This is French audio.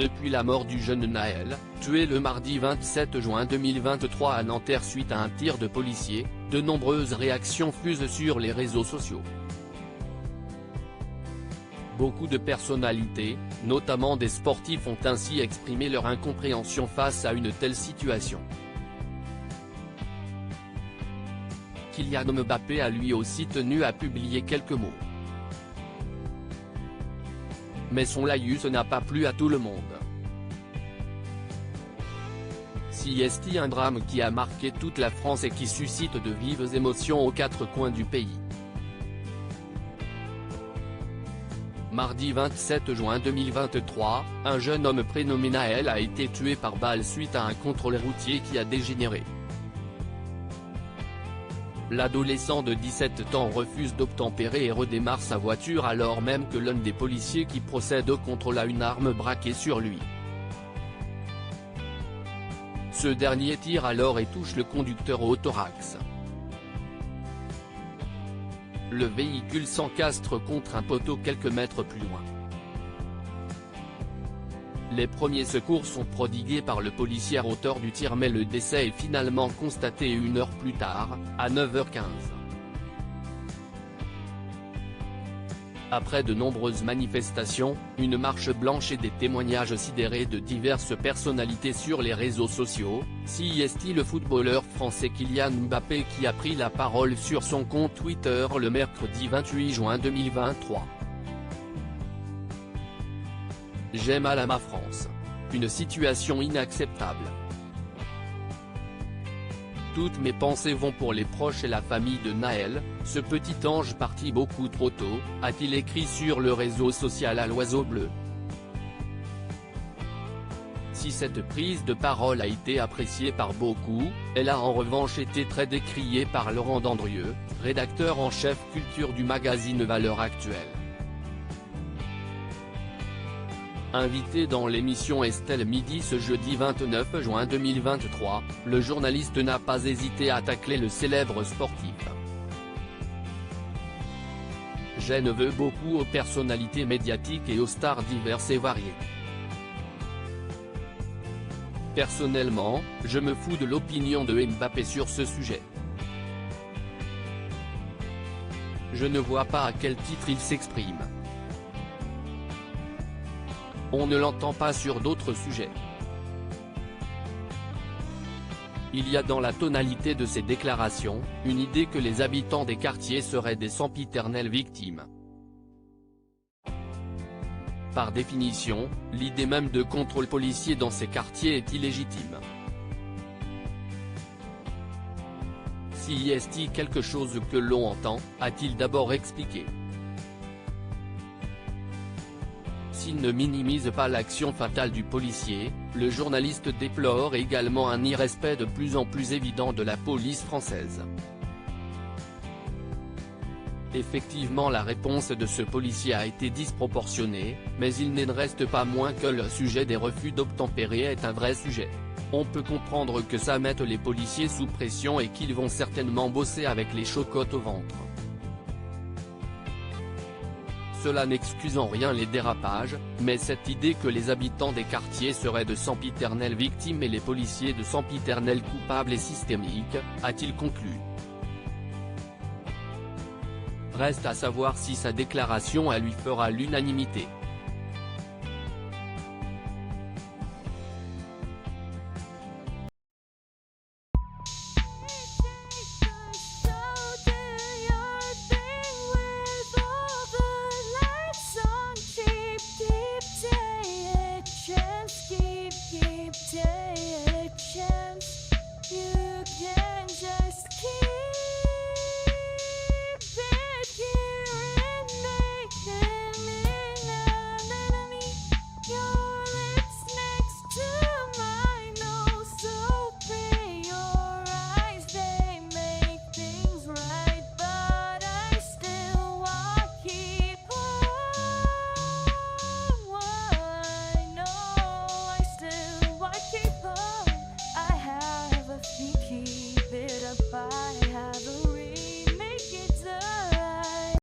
Depuis la mort du jeune Naël, tué le mardi 27 juin 2023 à Nanterre suite à un tir de policier, de nombreuses réactions fusent sur les réseaux sociaux. Beaucoup de personnalités, notamment des sportifs, ont ainsi exprimé leur incompréhension face à une telle situation. Kylian Mbappé a lui aussi tenu à publier quelques mots. Mais son laïus n'a pas plu à tout le monde. C'est un drame qui a marqué toute la France et qui suscite de vives émotions aux quatre coins du pays. Mardi 27 juin 2023, un jeune homme prénommé Naël a été tué par balle suite à un contrôle routier qui a dégénéré. L'adolescent de 17 ans refuse d'obtempérer et redémarre sa voiture alors même que l'un des policiers qui procède au contrôle a une arme braquée sur lui. Ce dernier tire alors et touche le conducteur au thorax. Le véhicule s'encastre contre un poteau quelques mètres plus loin. Les premiers secours sont prodigués par le policier auteur du tir mais le décès est finalement constaté 1 heure plus tard, à 9h15. Après de nombreuses manifestations, une marche blanche et des témoignages sidérés de diverses personnalités sur les réseaux sociaux, c'est le footballeur français Kylian Mbappé qui a pris la parole sur son compte Twitter le mercredi 28 juin 2023. J'ai mal à ma France. Une situation inacceptable. Toutes mes pensées vont pour les proches et la famille de Naël, ce petit ange parti beaucoup trop tôt, a-t-il écrit sur le réseau social à l'Oiseau Bleu. Si cette prise de parole a été appréciée par beaucoup, elle a en revanche été très décriée par Laurent Dandrieux, rédacteur en chef culture du magazine Valeurs Actuelles. Invité dans l'émission Estelle Midi ce jeudi 29 juin 2023, le journaliste n'a pas hésité à tacler le célèbre sportif. Je ne veux beaucoup aux personnalités médiatiques et aux stars diverses et variées. Personnellement, je me fous de l'opinion de Mbappé sur ce sujet. Je ne vois pas à quel titre il s'exprime. On ne l'entend pas sur d'autres sujets. Il y a dans la tonalité de ces déclarations, une idée que les habitants des quartiers seraient des sempiternelles victimes. Par définition, l'idée même de contrôle policier dans ces quartiers est illégitime. Si est-il quelque chose que l'on entend, a-t-il d'abord expliqué. S'il ne minimise pas l'action fatale du policier, le journaliste déplore également un irrespect de plus en plus évident de la police française. Effectivement, la réponse de ce policier a été disproportionnée, mais il n'en reste pas moins que le sujet des refus d'obtempérer est un vrai sujet. On peut comprendre que ça mette les policiers sous pression et qu'ils vont certainement bosser avec les chocottes au ventre. Cela n'excuse en rien les dérapages, mais cette idée que les habitants des quartiers seraient de sempiternelles victimes et les policiers de sempiternels coupables est systémique, a-t-il conclu. Reste à savoir si sa déclaration lui fera l'unanimité.